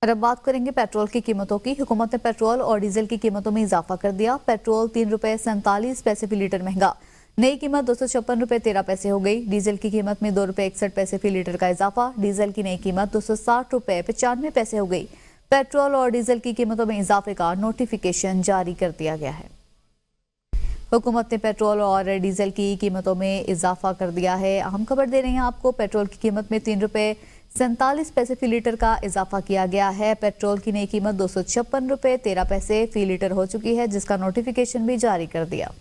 और अब बात करेंगे पेट्रोल की कीमतों की। हुकूमत ने पेट्रोल और डीजल की कीमतों में इजाफा कर दिया। पेट्रोल 3 रुपए 47 पैसे फी लीटर महंगा, नई कीमत 256 रुपए 13 पैसे हो गई। डीजल की कीमत में 2 रुपए 61 पैसे फी लीटर का इजाफा, डीजल की नई कीमत 260 रुपए 95 पैसे हो गई। पेट्रोल और डीजल की कीमतों में इजाफे का नोटिफिकेशन जारी कर दिया गया है। हुकूमत ने पेट्रोल और डीजल की कीमतों में इजाफा कर दिया है। अहम खबर दे रहे हैं आपको, पेट्रोल की कीमत में 3 रुपए 47 पैसे फी लीटर का इजाफा किया गया है। पेट्रोल की नई कीमत 256 रुपए 13 पैसे फी लीटर हो चुकी है, जिसका नोटिफिकेशन भी जारी कर दिया।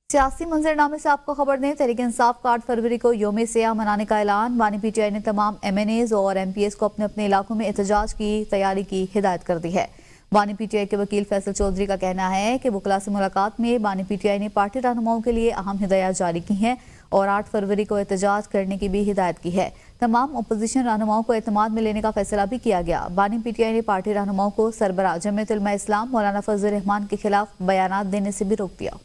सियासी मंजरनामे से आपको खबर दें, तहरीक इंसाफ का 8 फरवरी को यौम सियाह मनाने का ऐलान। बानी पीटीआई ने तमाम MNAs और MPs को अपने अपने इलाकों में एहतजाज की तैयारी की हिदायत कर दी है। बानी पीटीआई के वकील फैसल चौधरी का कहना है कि वकला से मुलाकात में बानी पीटीआई ने पार्टी रहनुमाओं के लिए अहम हिदायत जारी की हैं और 8 फरवरी को एहतजाज करने की भी हिदायत की है। तमाम अपोजिशन रहनुमाओं को एतमाद में लेने का फैसला भी किया गया। बानी पीटीआई ने पार्टी रहनुमाओं को सरबराह जमीयत उलमा इस्लाम मौलाना फजल रहमान के खिलाफ बयानात देने से भी रोक दिया।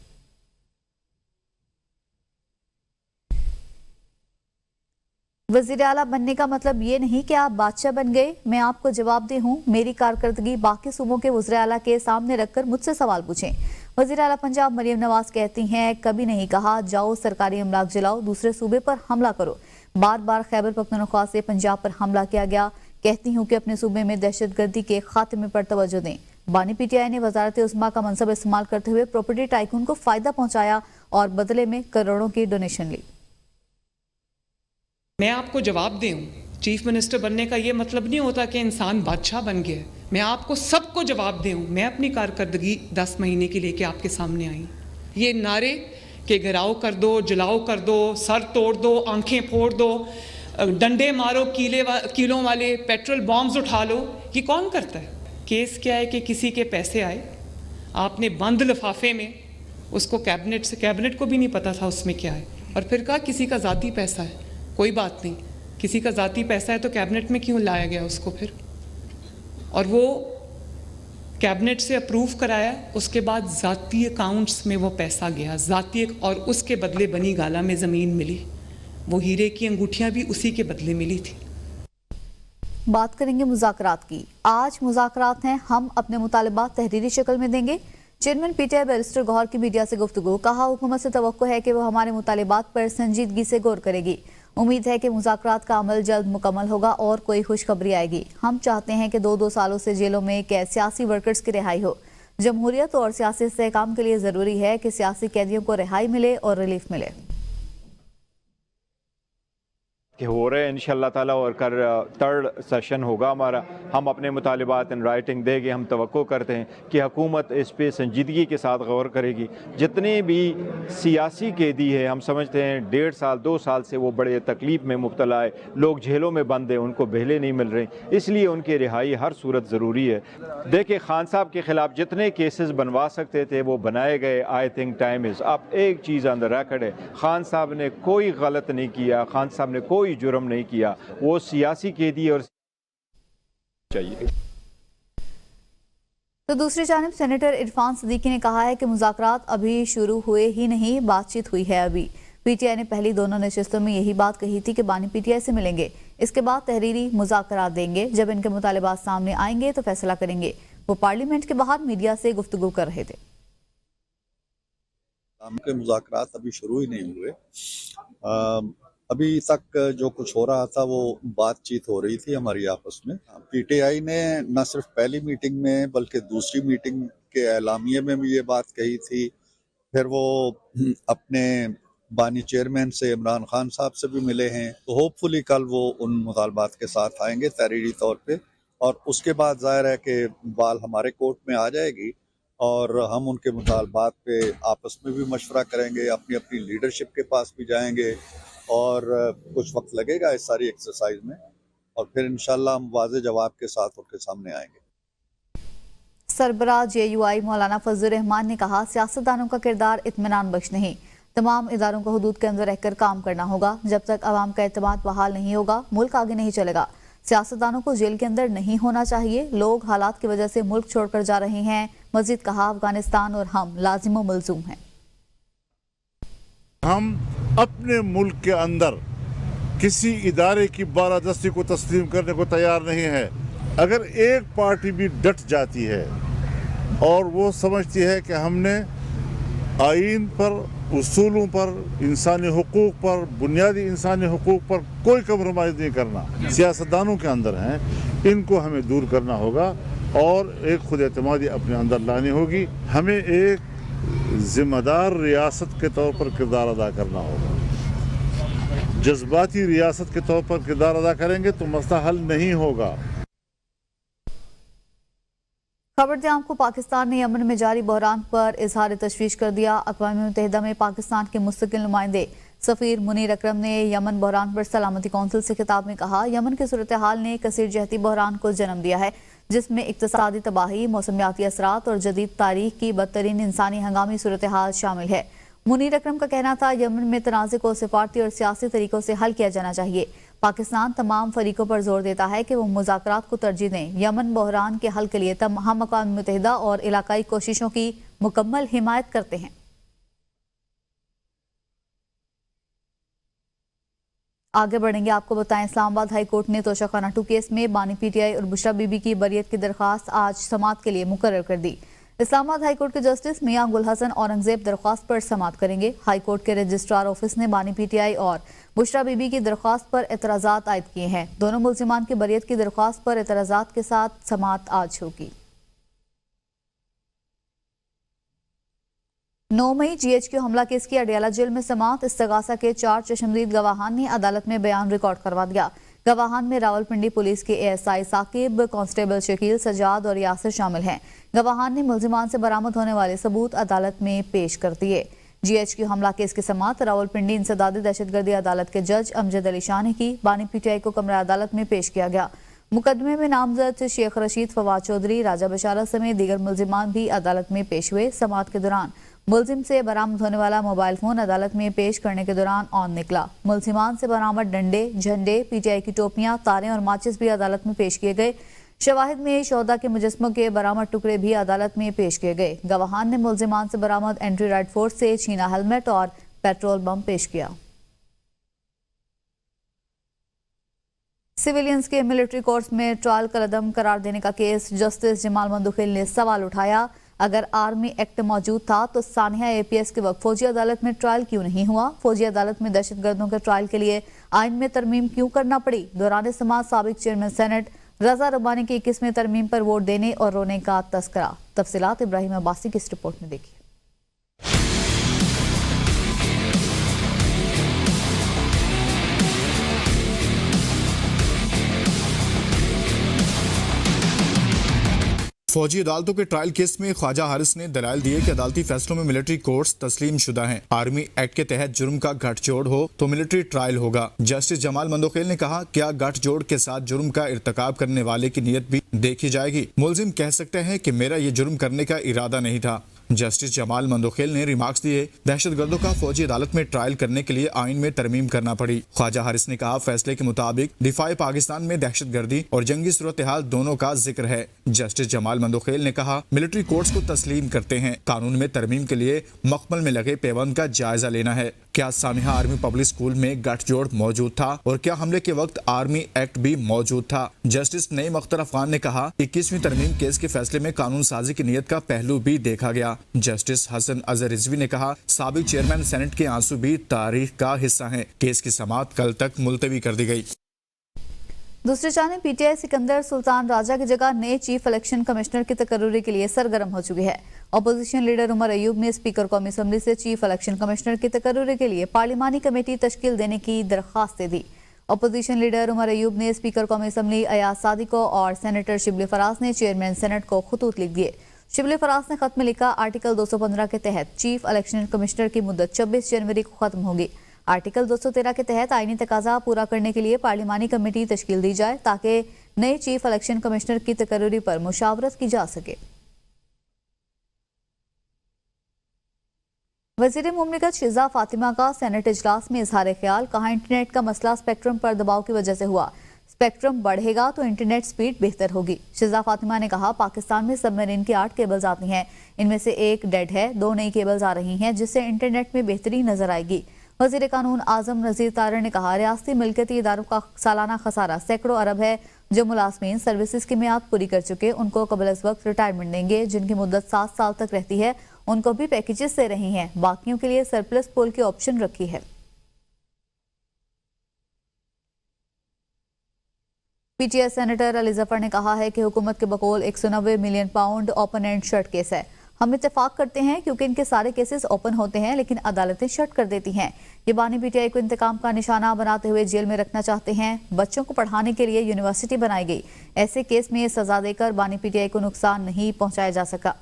वज़ीर आला बनने का मतलब ये नहीं कि आप बादशाह बन गए। मैं आपको जवाबदेह हूँ। मेरी कारकर्दगी बाकी सूबों के वज़ीर आला के सामने रखकर मुझसे सवाल पूछें। वज़ीर आला पंजाब मरियम नवाज कहती हैं, कभी नहीं कहा जाओ सरकारी अमलाक जलाओ, दूसरे सूबे पर हमला करो। बार बार खैबर पख्तूनख्वा से पंजाब पर हमला किया गया। कहती हूँ कि अपने सूबे में दहशतगर्दी के खात्मे पर तवज्जो दें। बानी पीटीआई ने वजारत उस्मा का मनसब इस्तेमाल करते हुए प्रॉपर्टी टाइकून को फायदा पहुंचाया और बदले में करोड़ों की डोनेशन ली। मैं आपको जवाब दूं, चीफ मिनिस्टर बनने का ये मतलब नहीं होता कि इंसान बादशाह बन गया। मैं आपको सबको जवाब दूं। मैं अपनी कारकर्दगी 10 महीने की लेके आपके सामने आई। ये नारे के घिराव कर दो, जलाओ कर दो, सर तोड़ दो, आंखें फोड़ दो, डंडे मारो, कीलों वाले पेट्रोल बॉम्ब्स उठा लो, ये कौन करता है? केस क्या है कि किसी के पैसे आए, आपने बंद लिफाफे में उसको कैबिनेट को भी नहीं पता था उसमें क्या है, और फिर कहा किसी का ज़ाती पैसा है। कोई बात नहीं, किसी का ज़ाती पैसा है तो कैबिनेट में क्यों लाया गया उसको फिर? और वो कैबिनेट से अप्रूव कराया, उसके बाद ज़ाती अकाउंट्स में वो पैसा गया, ज़ाती, और उसके बदले बनी गाला में ज़मीन मिली। वो हीरे की अंगूठियाँ भी उसी के बदले मिली थी। बात करेंगे मुज़ाकरात की। आज मुज़ाकरात हैं, हम अपने मुतालिबात तहरीरी शक्ल में देंगे। चेयरमैन पीटीआई बैरिस्टर गौहर की मीडिया से गुफ्तगू। कहा, हुकूमत से तवक्को है कि वो हमारे मुतालिबात पर संजीदगी से गौर करेगी। उम्मीद है कि मुज़ाकरात का अमल जल्द मुकम्मल होगा और कोई खुशखबरी आएगी। हम चाहते हैं कि 2-2 सालों से जेलों में कैद सियासी वर्कर्स की रिहाई हो। जमहूरियत और सियासी इस्तेहकाम के लिए ज़रूरी है कि सियासी कैदियों को रिहाई मिले और रिलीफ मिले। कि हो रहे हैं इंशाअल्लाह ताला, और कर 3rd सेशन होगा हमारा। हम अपने मुतालिबात इन राइटिंग देंगे। हम तवक्को करते हैं कि हुकूमत इस पे संजीदगी के साथ गौर करेगी। जितने भी सियासी कैदी हैं, हम समझते हैं 1.5 साल 2 साल से वो बड़े तकलीफ़ में मुब्तला है, लोग जेलों में बंद हैं, उनको बेहले नहीं मिल रहे, इसलिए उनकी रिहाई हर सूरत ज़रूरी है। देखिए, खान साहब के ख़िलाफ़ जितने केसेस बनवा सकते थे वो बनाए गए। आई थिंक टाइम इज़ अब। एक चीज़ अंदर रखड़ है, खान साहब ने कोई गलत नहीं किया, खान साहब ने कोई जुर्म नहीं किया, वो सियासी कैदी और चाहिए। तो दूसरी जानिब सेनेटर इरफान सिद्दीकी ने कहा है कि मुज़ाकरात अभी शुरू हुए ही नहीं, बातचीत हुई है अभी। पीटीआई ने पहली दोनों नशिस्तों में यही बात कही थी कि बानी पीटीआई से मिलेंगे, इसके बाद तहरीरी मुज़ाकरात देंगे। जब इनके मुतालिबात सामने आएंगे तो फैसला करेंगे। वो पार्लियामेंट के बाहर मीडिया से गुफ्तगू कर रहे थे। मुज़ाकरात अभी शुरू ही नहीं हुए। अभी तक जो कुछ हो रहा था वो बातचीत हो रही थी हमारी आपस में। पीटीआई ने न सिर्फ पहली मीटिंग में बल्कि दूसरी मीटिंग के एलामिये में भी ये बात कही थी। फिर वो अपने बानी चेयरमैन से इमरान खान साहब से भी मिले हैं। तो होपफुली कल वो उन मुतालबात के साथ आएंगे तहरीरी तौर पे, और उसके बाद जाहिर है कि बाल हमारे कोर्ट में आ जाएगी और हम उनके मुतालबात पे आपस में भी मशवरा करेंगे, अपनी अपनी लीडरशिप के पास भी जाएंगे, और कुछ वक्त लगेगा इस सारी एक्सरसाइज में, और फिर इंशाल्लाह हम वाज़े जवाब के साथ उनके सामने आएंगे। सरबराह JUI मौलाना फजल रहमान ने कहा, सियासतदानों का किरदार इत्मीनान बख्श नहीं, तमाम इदारों को हुदूद के अंदर रहकर काम करना होगा। जब तक अवाम का एतमाद बहाल नहीं होगा, मुल्क आगे नहीं चलेगा। सियासतदानों को जेल के अंदर नहीं होना चाहिए। लोग हालात की वजह से मुल्क छोड़कर जा रहे हैं। मजीद कहा, अफगानिस्तान और हम लाजिम व मलजूम हैं। हम अपने मुल्क के अंदर किसी इदारे की बालादस्ती को तस्लीम करने को तैयार नहीं है। अगर एक पार्टी भी डट जाती है और वो समझती है कि हमने आइन पर, उसूलों पर, इंसानी हुकूक पर, बुनियादी इंसानी हुकूक पर कोई कम्प्रोमाइज़ नहीं करना, सियासतदानों के अंदर हैं, इनको हमें दूर करना होगा और एक खुद एतमादी अपने अंदर लानी होगी। हमें एक जिम्मेदार रियासत के तौर पर किरदार अदा करना होगा। जज्बाती रियासत के तौर पर किरदार अदा करेंगे तो मसला हल नहीं होगा। खबर दें आपको, पाकिस्तान ने यमन में जारी बहरान पर इजहार तशवीश कर दिया। अक़वाम मुत्तहिदा में पाकिस्तान के मुस्तकिल नुमाइंदे सफ़ीर मुनीर अकरम ने यमन बहरान पर सलामती कौंसिल से खिताब में कहा, यमन की सूरत हाल ने कसीर जहती बहरान को जन्म दिया है, जिसमें इक़्तिसादी तबाही, मौसमियाती असरात और जदीद तारीख की बदतरीन इंसानी हंगामी सूरत हाल शामिल है। मुनीर अकरम का कहना था, यमन में तनाज़े को सिफारती और सियासी तरीकों से हल किया जाना चाहिए। पाकिस्तान तमाम फरीकों पर जोर देता है कि वो मुज़ाकरात को तरजीह दें। यमन बहरान के हल के लिए हम अक़वाम मुत्तहिदा और इलाकाई कोशिशों की मुकम्मल हिमायत करते हैं। आगे बढ़ेंगे, आपको बताएं, इस्लामाबाद हाई कोर्ट ने तोशाखाना 2 केस में बानी पीटीआई और बुशरा बीबी की बरियत की दरख्वास्त आज समाअत के लिए मुकर्रर कर दी। इस्लामाबाद हाई कोर्ट के जस्टिस मियां गुल हसन औरंगजेब दरख्वास्त पर समाअत करेंगे। हाई कोर्ट के रजिस्ट्रार ऑफिस ने बानी पीटीआई और बुशरा बीबी की दरख्वास्त पर एतराज़ात आयद किए हैं। दोनों मुल्जिमान की बरियत की दरख्वास्त पर एतराज़ात के साथ समाअत आज होगी। 9 मई GHQ हमला केस की अडियाला जेल में समाअत। इस्तगासा के 4 चश्मदीद गवाहान ने अदालत में बयान रिकॉर्ड करवा दिया। गवाहान में रावलपिंडी पुलिस के ASI साकिब, कांस्टेबल शकील, सजाद और यासिर शामिल हैं। गवाहान ने मुल्जिमान से बरामद होने वाले सबूत अदालत में पेश कर दिए। GHQ हमला केस की समाअत रावलपिंडी इंसदादी दहशतगर्दी अदालत के जज अमजद अली शाह ने की। बानी पीटीआई को कमरा अदालत में पेश किया गया। मुकदमे में नामजद शेख रशीद, फवाद चौधरी, राजा बशारत समेत दीगर मुल्जिमान भी अदालत में पेश हुए। समाअत के दौरान मुल्जिम से बरामद होने वाला मोबाइल फोन अदालत में पेश करने के दौरान ऑन निकला। मुल्जिमान से बरामद डंडे, झंडे, पीटीआई की टोपियां, तारें और माचिस भी अदालत में पेश किए गए। शवाहिद में शोहदा के मुजस्मों के बरामद टुकड़े भी अदालत में पेश किए गए। गवाहान ने मुल्जिमान से बरामद एंट्री राइट फोर्स से छीना हेलमेट और पेट्रोल बम पेश किया। सिविलियंस के मिलिट्री कोर्स में ट्रायल कलअदम करार देने का केस जस्टिस जमाल मंदुखिल ने सवाल उठाया। अगर आर्मी एक्ट मौजूद था तो सानिया APS के वक्त फौजी अदालत में ट्रायल क्यों नहीं हुआ? फौजी अदालत में दहशतगर्दों के ट्रायल के लिए आइन में तरमीम क्यों करना पड़ी? दौरान समाअत साबिक चेयरमैन सेनेट रजा रब्बानी की 21वें तरमीम पर वोट देने और रोने का तस्करा। तफसीलात इब्राहिम अब्बासी की इस रिपोर्ट में देखिए। फौजी अदालतों के ट्रायल केस में ख्वाजा हारिस ने दलाइल दिए कि अदालती फैसलों में मिलिट्री कोर्ट्स तस्लीम शुदा हैं। आर्मी एक्ट के तहत जुर्म का गठजोड़ हो तो मिलिट्री ट्रायल होगा। जस्टिस जमाल मंदोखेल ने कहा, क्या गठजोड़ के साथ जुर्म का इर्तकाब करने वाले की नीयत भी देखी जाएगी? मुल्जिम कह सकते हैं कि मेरा ये जुर्म करने का इरादा नहीं था। जस्टिस जमाल मंदोखेल ने रिमार्क्स दिए, दहशतगर्दों का फौजी अदालत में ट्रायल करने के लिए आइन में तरमीम करना पड़ी। ख्वाजा हारिस ने कहा, फैसले के मुताबिक दिफाए पाकिस्तान में दहशतगर्दी और जंगी सूरत हाल दोनों का जिक्र है। जस्टिस जमाल मंदोखेल ने कहा, मिलिट्री कोर्ट्स को तस्लीम करते हैं, कानून में तरमीम के लिए मखमल में लगे पैबंद का जायजा लेना है। क्या सामिहा आर्मी पब्लिक स्कूल में गठजोड़ मौजूद था और क्या हमले के वक्त आर्मी एक्ट भी मौजूद था? जस्टिस नईम अख्तर अफगान ने कहा, 21वीं तरमीम केस के फैसले में कानून साजी की नीयत का पहलू भी देखा गया। जस्टिस हसन अजहर रिजवी ने कहा, साबिक चेयरमैन सेनेट के आंसू भी तारीख का हिस्सा हैं। केस की समाअत कल तक मुलतवी कर दी गई। दूसरी जानिब पीटीआई सिकंदर सुल्तान राजा की जगह नए चीफ इलेक्शन कमिश्नर की तकर्रुरी के लिए सरगर्म हो चुकी है। अपोजिशन लीडर उमर अयूब ने स्पीकर कौमी असम्बली से चीफ इलेक्शन कमिश्नर की तकर्रुरी के लिए पार्लिमानी कमेटी तश्कील देने की दरख्वास्त दे दी। अपोजिशन लीडर उमर अयूब ने स्पीकर कौमी असम्बली अयाज सादिको और सेनेटर शिबली फराज ने चेयरमैन सेनेट को खतूत लिख दिए। शिबली फराज ने खत में लिखा, आर्टिकल 215 के तहत चीफ इलेक्शन कमिश्नर की मुद्दत 26 जनवरी को खत्म होगी। आर्टिकल 213 के तहत आईनी तकाजा पूरा करने के लिए पार्लिमानी कमेटी तश्कील दी जाए ताकि नए चीफ इलेक्शन कमिश्नर की तकर्रुरी पर मुशावरत की जा सके। वज़ीर मुमलिकत शिजा फातिमा का सेनेट इजलास में इजहार ख्याल, कहा इंटरनेट का मसला स्पेक्ट्रम पर दबाव की वजह से हुआ, स्पेक्ट्रम बढ़ेगा तो इंटरनेट स्पीड बेहतर होगी। शिजा फातिमा ने कहा, पाकिस्तान में सबमरीन की 8 केबल्स आती हैं, इनमें से एक डेड है, 2 नई केबल्स आ रही हैं जिससे इंटरनेट में बेहतरी नजर आएगी। वज़ीर कानून आज़म नज़ीर तारड़ ने कहा, रियासती मिल्कियती इदारों का सालाना खसारा सैकड़ों अरब है। जो मुलाजमीन सर्विसेज की मियाद पूरी कर चुके उनको कबल अज़ वक्त रिटायरमेंट देंगे। जिनकी मुद्दत 7 साल तक रहती है उनको भी पैकेजेस दे रही हैं। बाकियों के लिए सरप्लस पोल की ऑप्शन रखी है। पीटीआई सेनेटर अली जफर ने कहा है कि हुकूमत के बकौल 190 million pound open and shut case है। हम इत्तेफाक करते हैं क्योंकि इनके सारे केसेस ओपन होते हैं लेकिन अदालतें शट कर देती हैं। ये बानी पीटीआई को इंतकाम का निशाना बनाते हुए जेल में रखना चाहते हैं। बच्चों को पढ़ाने के लिए यूनिवर्सिटी बनाई गई। ऐसे केस में सजा देकर बानी पीटीआई को नुकसान नहीं पहुंचाया जा सका।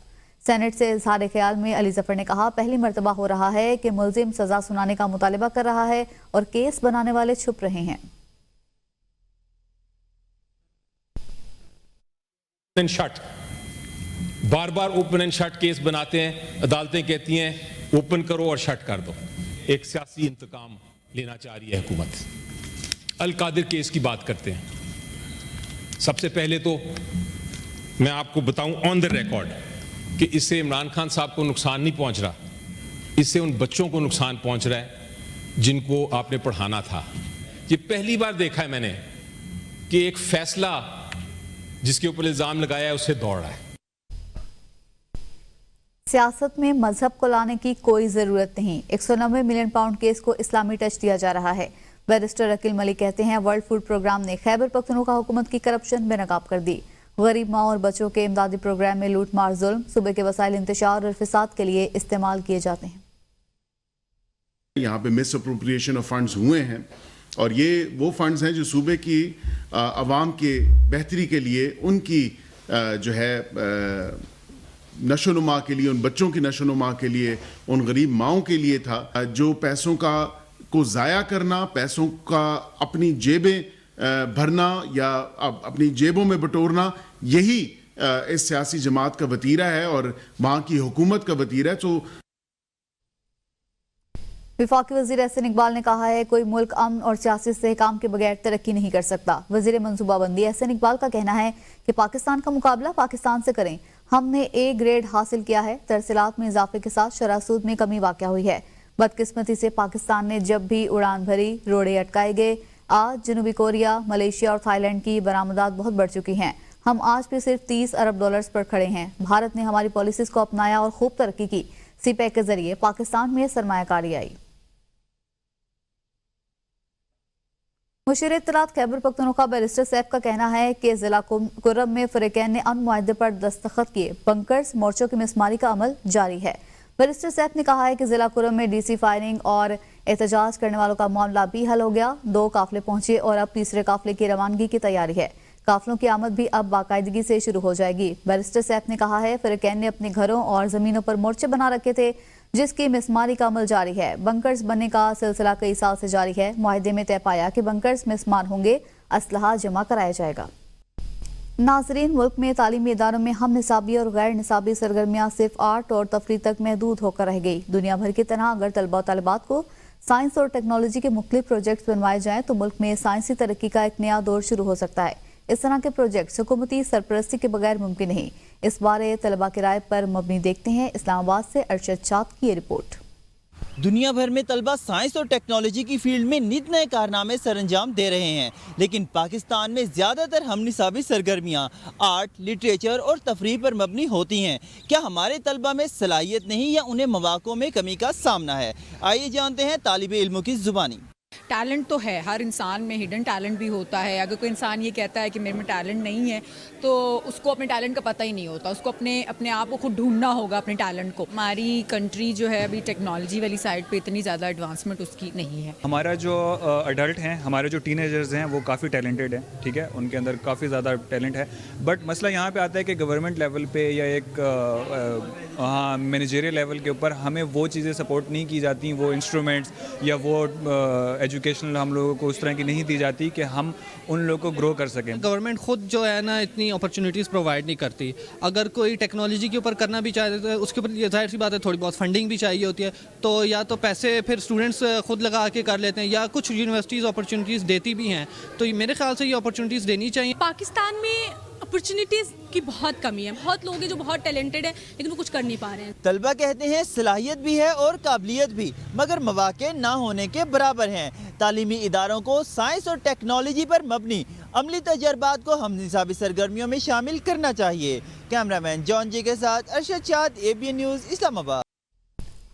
सेनेट से इजहार ख्याल में अली जफर ने कहा, पहली मरतबा हो रहा है कि मुलजिम सजा सुनाने का मुतालबा कर रहा है और केस बनाने वाले छुप रहे हैं। बार बार ओपन एंड शट केस बनाते हैं, अदालतें कहती हैं ओपन करो और शट कर दो। एक सियासी इंतकाम लेना चाह रही है हुकूमत। अल कादिर केस की बात करते हैं। सबसे पहले तो मैं आपको बताऊं ऑन द रिकॉर्ड कि इससे इमरान खान साहब को नुकसान नहीं पहुंच रहा, इससे उन बच्चों को नुकसान पहुंच रहा है जिनको आपने पढ़ाना था। ये पहली बार देखा है मैंने कि एक फैसला जिसके ऊपर इल्जाम लगाया है उससे दौड़ रहा है। सियासत में मजहब को लाने की कोई जरूरत नहीं। 190 मिलियन पाउंड केस को इस्लामी टच दिया जा रहा है। बैरिस्टर अकील मलिक कहते हैं, वर्ल्ड फूड प्रोग्राम ने खैबर पख्तूनख्वा हुकूमत की करप्शन बेनकाब कर दी। गरीब माँ और बच्चों के इमदादी प्रोग्राम में लूट मार, जुल्म, सूबे के वसाइल इंतशार और फिसाद के लिए इस्तेमाल किए जाते हैं। यहाँ पे मिस अप्रोप्रिएशन ऑफ फंड्स हुए हैं और ये वो फंड्स हैं जो सूबे की आवाम के बेहतरी के लिए, उनकी जो है नशोनुमा के लिए, उन बच्चों की नशोनुमा के लिए, उन गरीब माओं के लिए था। जो पैसों को ज़ाया करना, पैसों का अपनी जेबें भरना या अपनी जेबों में बटोरना, यही इस सियासी जमात का वतीरा है और वहाँ की हुकूमत का वतीरा है। तो वफाकी वज़ीर एहसन इकबाल ने कहा है, कोई मुल्क अमन और सियासी इस्तेहकाम के बगैर तरक्की नहीं कर सकता। वज़ीर मंसूबाबंदी एहसन इकबाल का कहना है कि पाकिस्तान का मुकाबला पाकिस्तान से करें। हमने ए ग्रेड हासिल किया है। तरसीलात में इजाफे के साथ शरह सूद में कमी वाक़या हुई है। बदकिस्मती से पाकिस्तान ने जब भी उड़ान भरी, रोड़े अटकाए गए। आज जनूबी कोरिया, मलेशिया और थाईलैंड की बरामदात बहुत बढ़ चुकी हैं। हम आज भी सिर्फ 30 अरब डॉलर्स पर खड़े हैं। भारत ने हमारी पॉलिसीज को अपनाया और खूब तरक्की की। सीपैक के जरिए पाकिस्तान में सरमायाकारी आई। मुशीर इत्तलात खैबर पख्तूनख्वा बैरिस्टर सैफ का कहना है कि जिला कुर्रम में फरीकैन ने अमन मुआहदे पर दस्तखत किए। बंकर्स, मोर्चों की मिसमारी का अमल जारी है। बैरिस्टर सैफ ने कहा है कि जिला कुर्रम में डीसी फायरिंग और एहतजाज करने वालों का मामला भी हल हो गया। 2 काफिले पहुंचे और अब तीसरे काफिले की रवानगी की तैयारी है। काफिलों की आमद भी अब बाकायदगी से शुरू हो जाएगी। बैरिस्टर सैफ ने कहा है, फरीकैन ने अपने घरों और जमीनों पर मोर्चे बना रखे थे जिसकी मिसमारी का अमल जारी है। बंकर्स बनने का सिलसिला कई साल से जारी है। मुआहदे में तय पाया कि बंकर्स मिसमार होंगे, असलहा जमा कराया जाएगा। नाजरीन, मुल्क में तालीमी इदारों में हम निसाबी और गैर निसाबी सरगर्मियाँ सिर्फ आर्ट और तफरीह तक महदूद होकर रह गई। दुनिया भर की तरह अगर तलबा और तलबात को साइंस और टेक्नोलॉजी के मुख्तलिफ प्रोजेक्ट्स बनवाए जाएँ तो मुल्क में साइंसी तरक्की का एक नया दौर शुरू हो सकता है। इस तरह के प्रोजेक्ट हुकूमती सरपरस्ती के बगैर मुमकिन नहीं। इस बारे तलबा के राय पर मबनी देखते हैं इस्लामाबाद से अरशद चाँद की ये रिपोर्ट। दुनिया भर में तलबा साइंस और टेक्नोलॉजी की फील्ड में नित नए कारनामे सरअंजाम दे रहे हैं, लेकिन पाकिस्तान में ज़्यादातर हम निसाबी सरगर्मियाँ आर्ट, लिटरेचर और तफरीह पर मबनी होती हैं। क्या हमारे तलबा में सलाहियत नहीं या उन्हें मौक़ों में कमी का सामना है? आइए जानते हैं तालिबे इल्मों की ज़ुबानी। टैलेंट तो है, हर इंसान में हिडन टैलेंट भी होता है। अगर कोई इंसान ये कहता है कि मेरे में टैलेंट नहीं है तो उसको अपने टैलेंट का पता ही नहीं होता। उसको अपने आप को खुद ढूंढना होगा, अपने टैलेंट को। हमारी कंट्री जो है अभी टेक्नोलॉजी वाली साइड पे इतनी ज़्यादा एडवांसमेंट उसकी नहीं है। हमारा जो अडल्ट हैं, हमारे जो टीनेजर्स हैं वो काफ़ी टैलेंटेड हैं, ठीक है, उनके अंदर काफ़ी ज़्यादा टैलेंट है। बट मसला यहाँ पे आता है कि गवर्नमेंट लेवल पे या एक मैनेजरियल लेवल के ऊपर हमें वो चीज़ें सपोर्ट नहीं की जाती, वो इंस्ट्रूमेंट्स या वो एजुकेशनल हम लोगों को उस तरह की नहीं दी जाती कि हम उन लोगों को ग्रो कर सकें। गवर्नमेंट खुद जो है ना इतनी अपॉर्चुनिटीज़ प्रोवाइड नहीं करती। अगर कोई टेक्नोलॉजी के ऊपर करना भी चाहते तो उसके ऊपर जाहिर सी बात है थोड़ी बहुत फंडिंग भी चाहिए होती है। तो या तो पैसे फिर स्टूडेंट्स खुद लगा के कर लेते हैं या कुछ यूनिवर्सिटीज़ अपॉर्चुनिटीज़ देती भी हैं। तो मेरे ख्याल से ये अपॉर्चुनिटीज़ देनी चाहिए। पाकिस्तान में अपॉर्चुनिटीज़ की बहुत कमी है। बहुत लोग हैं जो बहुत टैलेंटेड हैं लेकिन वो कुछ कर नहीं पा रहे हैं। तलबा कहते हैं सलाहियत भी है और काबिलियत भी, मगर मौके ना होने के बराबर हैं। तालीमी इदारों को साइंस और टेक्नोलॉजी पर मबनी अमली तजर्बात को हम निसाबी सरगर्मियों में शामिल करना चाहिए। कैमरामैन जॉन जी के साथ अरशद शाद, ABN न्यूज़, इस्लामाबाद।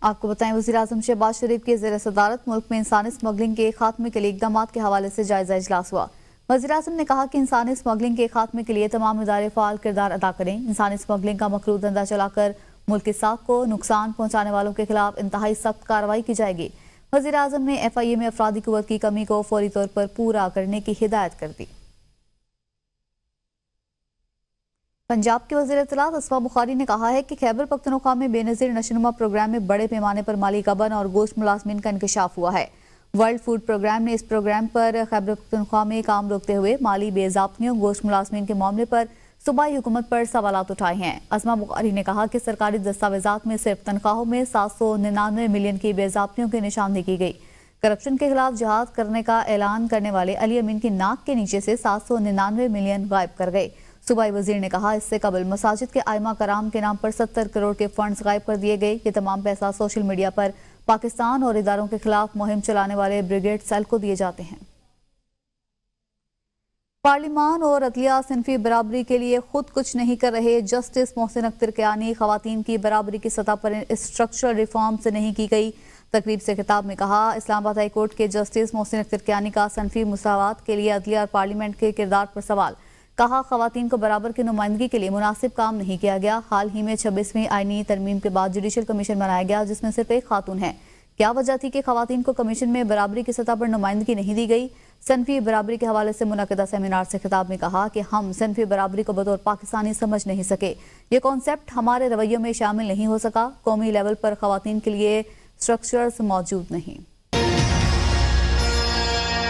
आपको बताएं, वज़ीर-ए-आज़म शहबाज शरीफ की ज़ेर सदारत मुल्क में इंसानी स्मगलिंग के खात्मे के लिए इक़दाम के हवाले से जायज़ा इजलास हुआ। वज़ीर-ए-आज़म ने कहा कि इंसानी स्मगलिंग के खात्मे के लिए तमाम इदारे फ़ाल किरदार अदा करें। इंसानी स्मगलिंग का मकरू धंधा चलाकर मुल्क की साख को नुकसान पहुँचाने वालों के खिलाफ इंतहाई सख्त कार्रवाई की जाएगी। वज़ीर-ए-आज़म ने FIA में अफरादी क़ुव्वत की कमी को फौरी तौर पर पूरा करने की हिदायत कर दी। पंजाब के वज़ीर इत्तलात अस्मा बुखारी ने कहा है कि खैबर पख्तूनख्वा में बेनज़ीर नशोनुमा प्रोग्राम में बड़े पैमाने पर माली गबन और गोश्त मुलाजमीन का इंकशाफ हुआ है। वर्ल्ड फूड प्रोग्राम ने इस प्रोग्राम पर खैबर पख्तूनख्वा में काम रोकते हुए माली बेज़ाब्तियों गोश्त मुलाजमीन के मामले पर सूबाई हुकूमत पर सवालात उठाए हैं। अस्मा बुखारी ने कहा कि सरकारी दस्तावेजात में सिर्फ तनख्वाहों में 799 मिलियन की बेज़ाब्तियों की निशानदेही की गई। करप्शन के खिलाफ जहाद करने का ऐलान करने वाले अली अमीन की नाक के नीचे से 799 मिलियन गायब कर गए। सूबाई वजीर ने कहा, इससे कबल मसाजिद के आइमा कराम के नाम पर 70 करोड़ के फंड्स गायब कर दिए गए। ये तमाम पैसा सोशल मीडिया पर पाकिस्तान और इदारों के खिलाफ मुहिम चलाने वाले ब्रिगेड सेल को दिए जाते हैं। पार्लिमान और अदलिया सिनफी बराबरी के लिए खुद कुछ नहीं कर रहे। जस्टिस मोहसिन अख्तर कियानी खवातीन की बराबरी की सतह पर स्ट्रक्चरल रिफॉर्म से नहीं की गई। तकरीब से खिताब में कहा, इस्लामाबाद हाई कोर्ट के जस्टिस मोहसिन अख्तर कियानी का सनफी मुसावात के लिए अदलिया और पार्लियामेंट के किरदार पर सवाल। कहा, खवातीन को बराबर की नुमाइंदगी के लिए मुनासिब काम नहीं किया गया। हाल ही में 26वीं आईनी तरमीम के बाद जुडिशल कमीशन बनाया गया जिसमें सिर्फ एक खातून है। क्या वजह थी कि खवातीन को कमीशन में बराबरी की सतह पर नुमाइंदगी नहीं दी गई? सनफी बराबरी के हवाले से मुनक़दा सेमिनार से खिताब में कहा कि हम सनफी बराबरी को बतौर पाकिस्तानी समझ नहीं सके। ये कॉन्सेप्ट हमारे रवैयों में शामिल नहीं हो सका। कौमी लेवल पर खवातीन के लिए स्ट्रक्चर्स मौजूद नहीं।